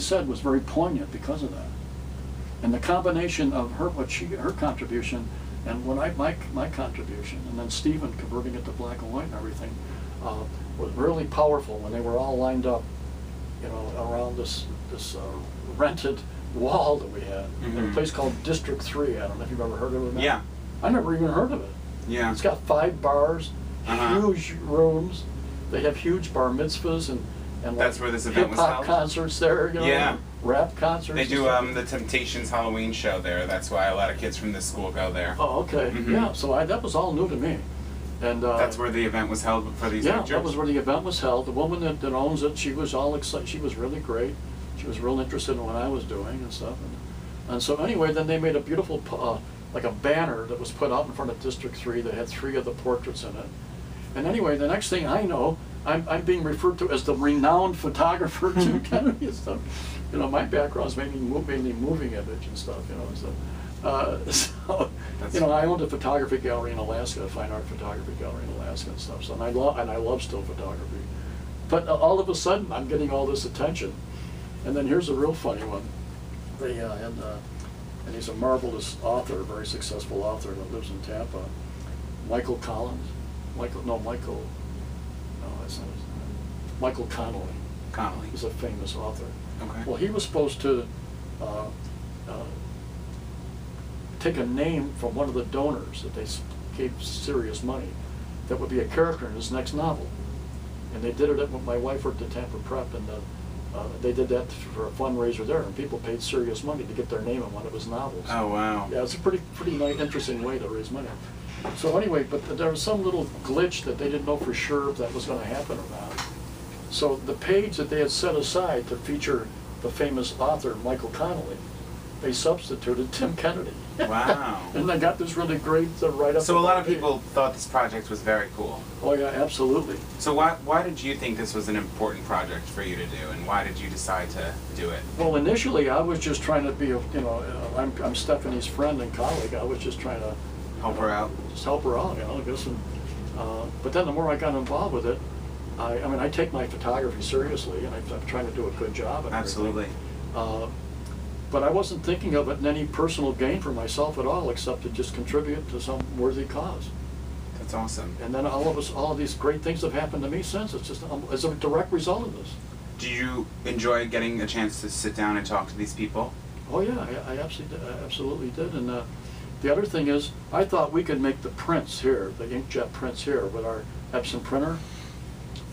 said was very poignant because of that. And the combination of her contribution and my contribution, and then Stephen converting it to black and white and everything, was really powerful when they were all lined up, you know, around this rented wall that we had. In a place called District 3. I don't know if you've ever heard of it. Yeah. I never even heard of it. Yeah. It's got 5 bars, huge rooms. They have huge bar mitzvahs and that's like where this event was hip-hop held? concerts there, you know, Yeah. rap concerts. They do the Temptations Halloween show there. That's why a lot of kids from this school go there. Oh, okay. Yeah, so that was all new to me. And that's where the event was held for these lectures? Yeah, that was where the event was held. The woman that owns it, she was all excited. She was really great. She was real interested in what I was doing and stuff. And so anyway, then they made a beautiful, like a banner that was put out in front of District 3 that had 3 of the portraits in it. And anyway, the next thing I know, I'm being referred to as the renowned photographer Tim Kennedy and stuff. You know, my background is mainly moving image and stuff, you know. So you know, I owned a photography gallery in Alaska, a fine art photography gallery in Alaska and stuff. So and I love still photography. But all of a sudden, I'm getting all this attention. And then here's a real funny one. And he's a marvelous author, a very successful author that lives in Tampa. Michael Connolly. Connolly. He's a famous author. Okay. Well, he was supposed to take a name from one of the donors that they gave serious money that would be a character in his next novel. And they did it when my wife worked at Tampa Prep, and they did that for a fundraiser there, and people paid serious money to get their name in one of his novels. Oh, wow. Yeah, it's a pretty nice, interesting way to raise money. So anyway, but there was some little glitch that they didn't know for sure if that was going to happen or not. So the page that they had set aside to feature the famous author Michael Connolly, they substituted Tim Kennedy. Wow. And they got this really great write-up. So a lot of people thought this project was very cool. Oh yeah, absolutely. So why did you think this was an important project for you to do, and why did you decide to do it? Well, initially I was just trying to be I'm Stephanie's friend and colleague. I was just trying to help her out. Just help her out, I guess. And, but then the more I got involved with it, I mean, I take my photography seriously, and I'm trying to do a good job. And absolutely. But I wasn't thinking of it in any personal gain for myself at all, except to just contribute to some worthy cause. That's awesome. And then all of these great things have happened to me since. It's just as a direct result of this. Do you enjoy getting a chance to sit down and talk to these people? Oh yeah, I absolutely did. And the other thing is, I thought we could make the prints here, the inkjet prints here, with our Epson printer.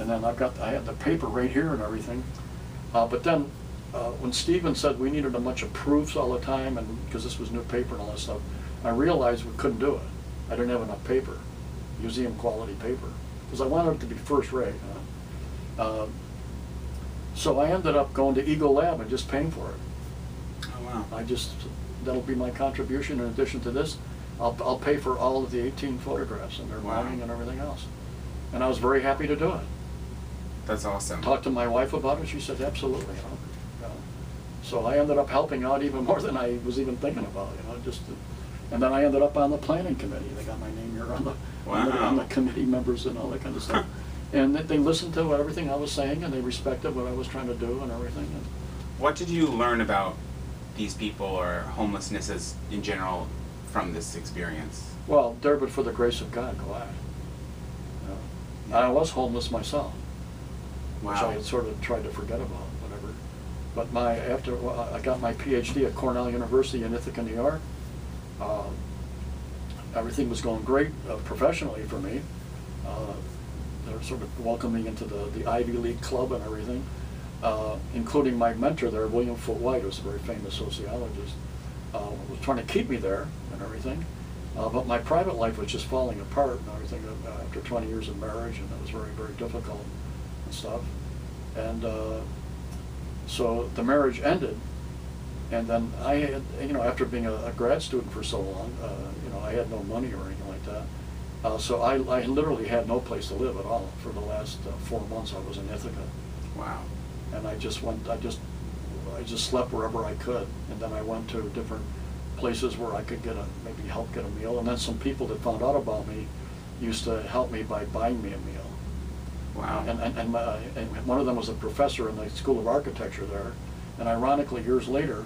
And then I had the paper right here and everything. But then when Stephen said we needed a bunch of proofs all the time, and because this was new paper and all that stuff, I realized we couldn't do it. I didn't have enough paper, museum quality paper, because I wanted it to be first rate. So I ended up going to Eagle Lab and just paying for it. Oh wow. That'll be my contribution in addition to this. I'll pay for all of the 18 photographs and their mounting and everything else. And I was very happy to do it. That's awesome. Talked to my wife about it. She said, absolutely. So I ended up helping out even more than I was even thinking about. And then I ended up on the planning committee. They got my name here on the committee members and all that kind of stuff. And they listened to everything I was saying, and they respected what I was trying to do and everything. And what did you learn about these people or homelessness in general from this experience? Well, there, but for the grace of God, glad. I was homeless myself, which I had sort of tried to forget about, whatever. But after I got my PhD at Cornell University in Ithaca, New York, everything was going great professionally for me. They were sort of welcoming into the Ivy League club and everything, including my mentor there, William Foote White, who's a very famous sociologist, was trying to keep me there and everything. But my private life was just falling apart and everything after 20 years of marriage, and it was very, very difficult and stuff. And so the marriage ended, and then I had, after being a grad student for so long, I had no money or anything like that. So I literally had no place to live at all for the last 4 months. I was in Ithaca. Wow. And I just slept wherever I could, and then I went to different places where I could maybe help get a meal, and then some people that found out about me used to help me by buying me a meal. Wow. And one of them was a professor in the School of Architecture there, And ironically, years later,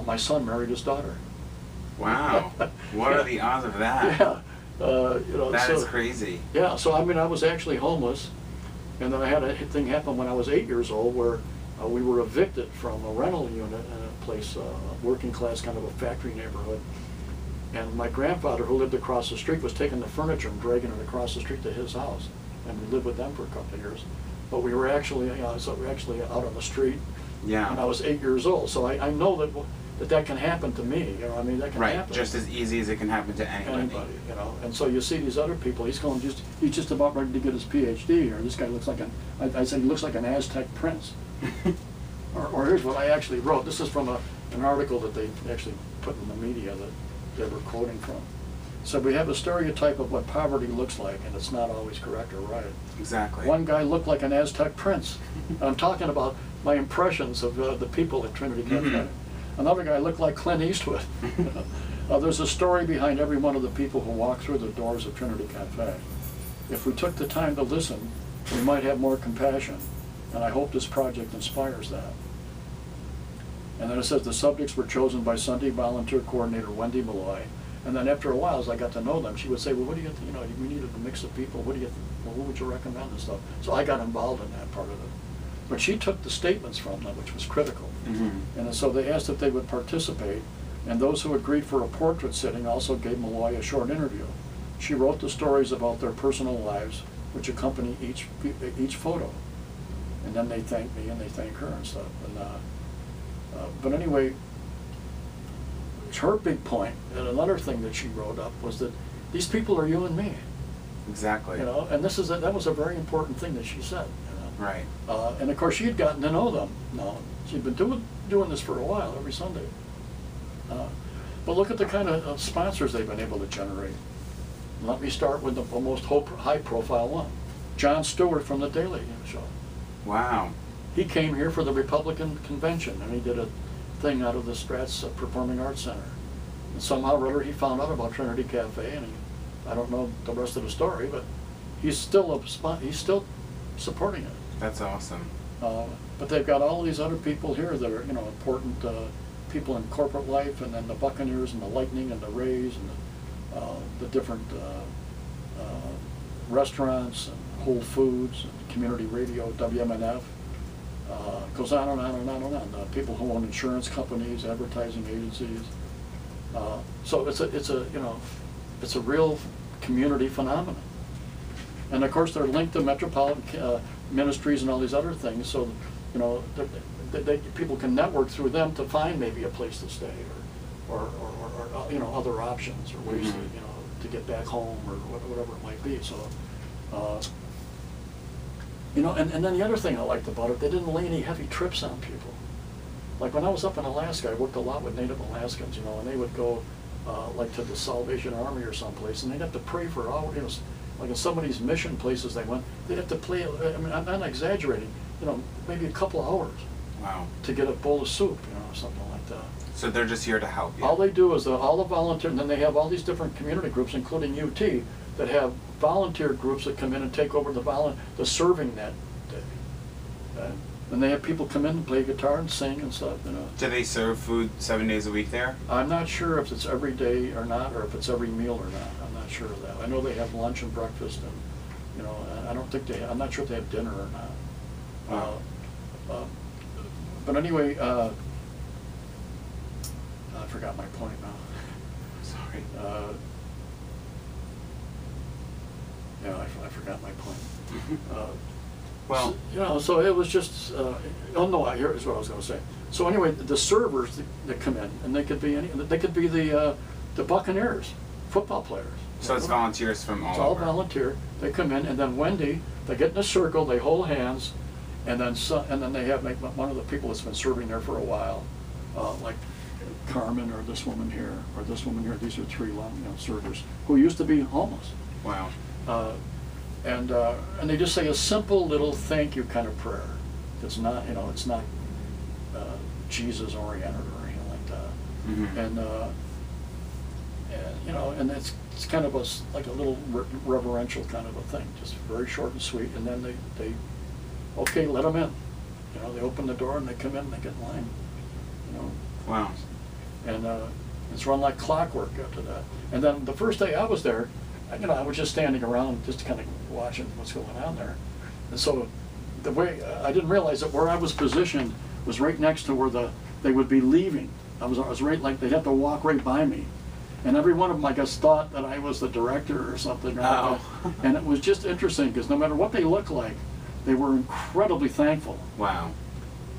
my son married his daughter. Wow. What are the odds of that? Yeah. You know, That so, is crazy. Yeah, so I mean, I was actually homeless, and then I had a thing happen when I was 8 years old where we were evicted from a rental unit in a place, working class, kind of a factory neighborhood. And my grandfather, who lived across the street, was taking the furniture and dragging it across the street to his house, and we lived with them for a couple of years. But we were actually, so we were actually out on the street. Yeah. When I was 8 years old, so I know that can happen to me. You know, I mean, that can Right, happen. just as easy as it can happen to anybody. You know, and so you see these other people. He's just about ready to get his PhD, or this guy looks like I said he looks like an Aztec prince. or here's what I actually wrote. This is from an article that they actually put in the media that they were quoting from. So we have a stereotype of what poverty looks like, and it's not always correct or right. Exactly. One guy looked like an Aztec prince. I'm talking about my impressions of the people at Trinity Cafe. Mm-hmm. Another guy looked like Clint Eastwood. There's a story behind every one of the people who walk through the doors of Trinity Cafe. If we took the time to listen, we might have more compassion, and I hope this project inspires that. And then it says the subjects were chosen by Sunday volunteer coordinator Wendy Malloy. And then after a while, as I got to know them, she would say, well, what do you think, you know, we needed a mix of people, what would you recommend and stuff? So I got involved in that part of it. But she took the statements from them, which was critical. Mm-hmm. And so they asked if they would participate, and those who agreed for a portrait sitting also gave Malloy a short interview. She wrote the stories about their personal lives, which accompany each photo. And then they thank me and they thank her and stuff. And, but anyway, her big point, and another thing that she wrote up, was that these people are you and me. Exactly. You know, and that was a very important thing that she said. You know? Right. And of course, she had gotten to know them. No, she'd been doing this for a while, every Sunday. But look at the kind of sponsors they've been able to generate. Let me start with the most high-profile one, Jon Stewart from the Daily Show. Wow. He came here for the Republican convention, and he did a thing out of the Stratz Performing Arts Center. And somehow or other he found out about Trinity Cafe, and I don't know the rest of the story, but he's still supporting it. That's awesome. But they've got all these other people here that are, you know, important people in corporate life, and then the Buccaneers and the Lightning and the Rays and the different restaurants and Whole Foods and community radio, WMNF. Goes on and on and on and on. People who own insurance companies, advertising agencies. So it's a real community phenomenon. And of course, they're linked to metropolitan ministries and all these other things. So, you know, people can network through them to find maybe a place to stay, or you know, other options or ways to, you know, to get back home or whatever it might be. So. You know, and then the other thing I liked about it, they didn't lay any heavy trips on people. Like when I was up in Alaska, I worked a lot with Native Alaskans, you know, and they would go like to the Salvation Army or someplace, and they'd have to pray for hours. You know, like in some of these mission places they went, they'd have to pray. I mean, I'm not exaggerating. You know, maybe a couple hours. Wow. To get a bowl of soup, you know, or something like that. So they're just here to help you. All they do is all the volunteers, and then they have all these different community groups, including UT, that have volunteer groups that come in and take over the serving that day. And they have people come in and play guitar and sing and stuff, you know. Do they serve food 7 days a week there? I'm not sure if it's every day or not, or if it's every meal or not. I'm not sure of that. I know they have lunch and breakfast, and you know, I don't think I'm not sure if they have dinner or not. Wow. But anyway, I forgot my point now. Sorry. Yeah, I forgot my point. Well, so, you know, so it was just. Oh no, here's what I was going to say. So anyway, the servers that come in, and they could be the Buccaneers, football players. So it's volunteers from all It's all over. volunteer. They come in, and then Wendy, they get in a circle, they hold hands, and then they have one of the people that's been serving there for a while, like Carmen or this woman here or this woman here. These are three servers who used to be homeless. Wow. And they just say a simple little thank you kind of prayer. It's not, you know, it's not Jesus oriented or anything like that. Mm-hmm. And you know, and it's kind of like a little reverential kind of a thing, just very short and sweet. And then they okay, let them in. You know, they open the door and they come in and they get in line. You know. Wow. And it's run like clockwork after that. And then the first day I was there, you know, I was just standing around, just kind of watching what's going on there. And so the way I didn't realize that where I was positioned was right next to where they would be leaving. I was right, like they'd have to walk right by me. And every one of them, I guess, thought that I was the director or something. Oh. And it was just interesting because no matter what they looked like, they were incredibly thankful. Wow.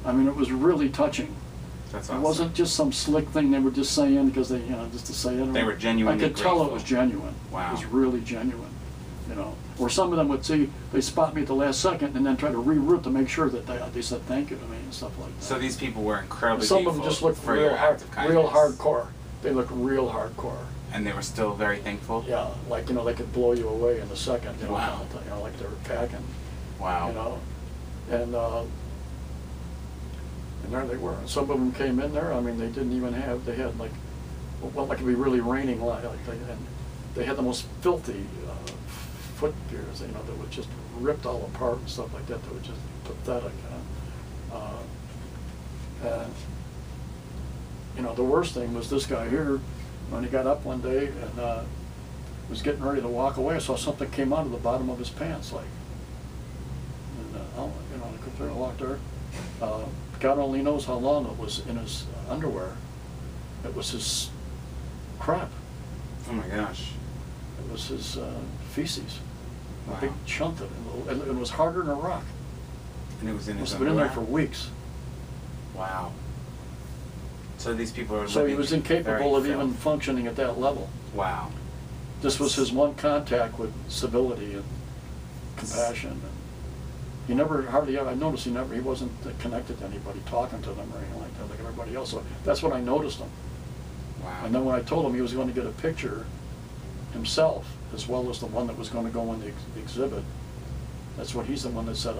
I mean, it was really touching. That's awesome. It wasn't just some slick thing they were just saying because they, you know, just to say it. They were genuinely I could tell it grateful. was genuine. Wow. It was really genuine, you know. Or some of them would see, they spot me at the last second and then try to reroute to make sure that they said thank you to me and stuff like that. So these people were incredibly Some grateful of them just looked for real your hard, act of kindness. real hardcore. They looked real hardcore. And they were still very thankful? Yeah, like, you know, they could blow you away in a second, you know, Wow. you know, like they were packing. Wow. You know, and there they were. Some of them came in there. I mean, they didn't even have. They had like, well, like it'd be really raining, and they had the most filthy foot gears, you know, that was just ripped all apart and stuff like that. That was just pathetic. And you know, the worst thing was this guy here. When he got up one day and was getting ready to walk away, I saw something came out of the bottom of his pants, like. And you know, I could there and walked there. God only knows how long it was in his underwear. It was his crap. Oh my gosh. It was his feces. Wow. A big chunk of it. And it was harder than a rock. And it was in It his must have been in there for underwear? weeks. Wow. So these people are So he living was very incapable of even filth. functioning at that level. Wow. This was his one contact with civility and compassion. And he never, hardly ever, I noticed he wasn't connected to anybody, talking to them or anything like that, like everybody else. So that's when I noticed him. Wow. And then when I told him he was going to get a picture himself, as well as the one that was going to go in the exhibit, that's what he's the one that said,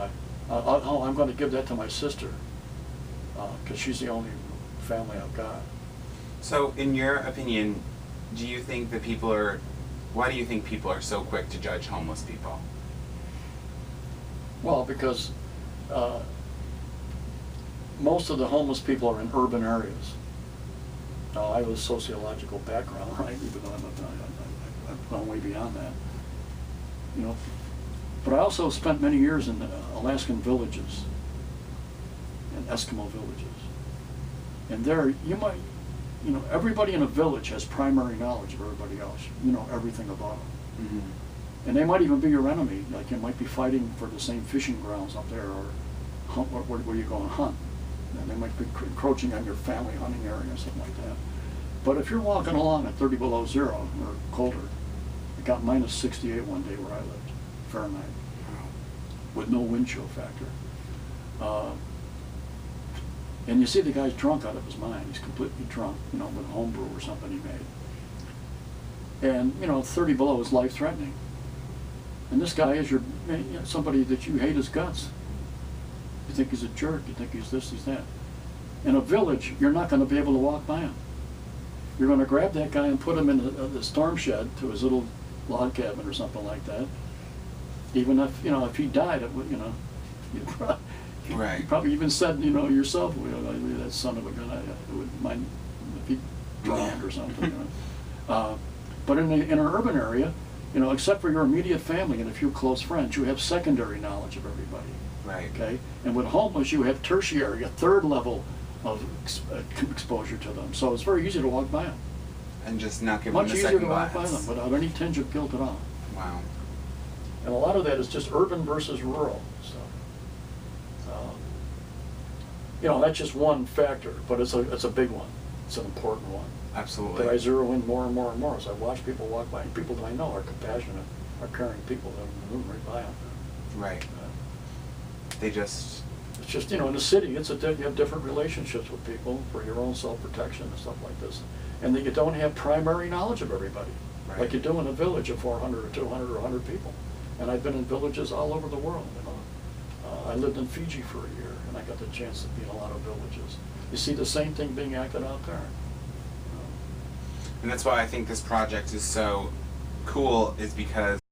I'm going to give that to my sister, because she's the only family I've got. So in your opinion, do you think that why do you think people are so quick to judge homeless people? Well, because most of the homeless people are in urban areas. Now, I have a sociological background, right? Even though I've gone way beyond that. You know, but I also spent many years in Alaskan villages, and Eskimo villages. And there, you know, everybody in a village has primary knowledge of everybody else. You know everything about them. Mm-hmm. And they might even be your enemy. Like you might be fighting for the same fishing grounds up there, or hunt, where you go and hunt. And they might be encroaching on your family hunting area or something like that. But if you're walking along at 30 below zero or colder, it got minus 68 one day where I lived, Fahrenheit, with no wind chill factor. And you see the guy's drunk out of his mind. He's completely drunk, you know, with homebrew or something he made. And, you know, 30 below is life-threatening. And this guy is somebody that you hate his guts. You think he's a jerk, you think he's this, he's that. In a village, you're not going to be able to walk by him. You're going to grab that guy and put him in the storm shed to his little log cabin or something like that. Even if, you know, if he died, it would, you know, Right. you probably even said, you know, yourself, that son of a gun, I wouldn't mind if he drowned or something, you know. But in an urban area, you know, except for your immediate family and a few close friends, you have secondary knowledge of everybody. Right. Okay? And with homeless, you have tertiary, a third level of exposure to them. So it's very easy to walk by them. And just not give Much them a easier second to walk by glance. them without any tinge of guilt at all. Wow. And a lot of that is just urban versus rural. So, you know, that's just one factor, but it's a big one. It's an important one. Absolutely. That I zero in more and more and more as I watch people walk by. And people that I know are compassionate, are caring people that are moving right by them. Right. They just... It's just, you know, in the city, you have different relationships with people for your own self-protection and stuff like this. And that you don't have primary knowledge of everybody. Right. Like you do in a village of 400 or 200 or 100 people. And I've been in villages all over the world, you know. I lived in Fiji for a year, and I got the chance to be in a lot of villages. You see the same thing being acted out there. And that's why I think this project is so cool, is because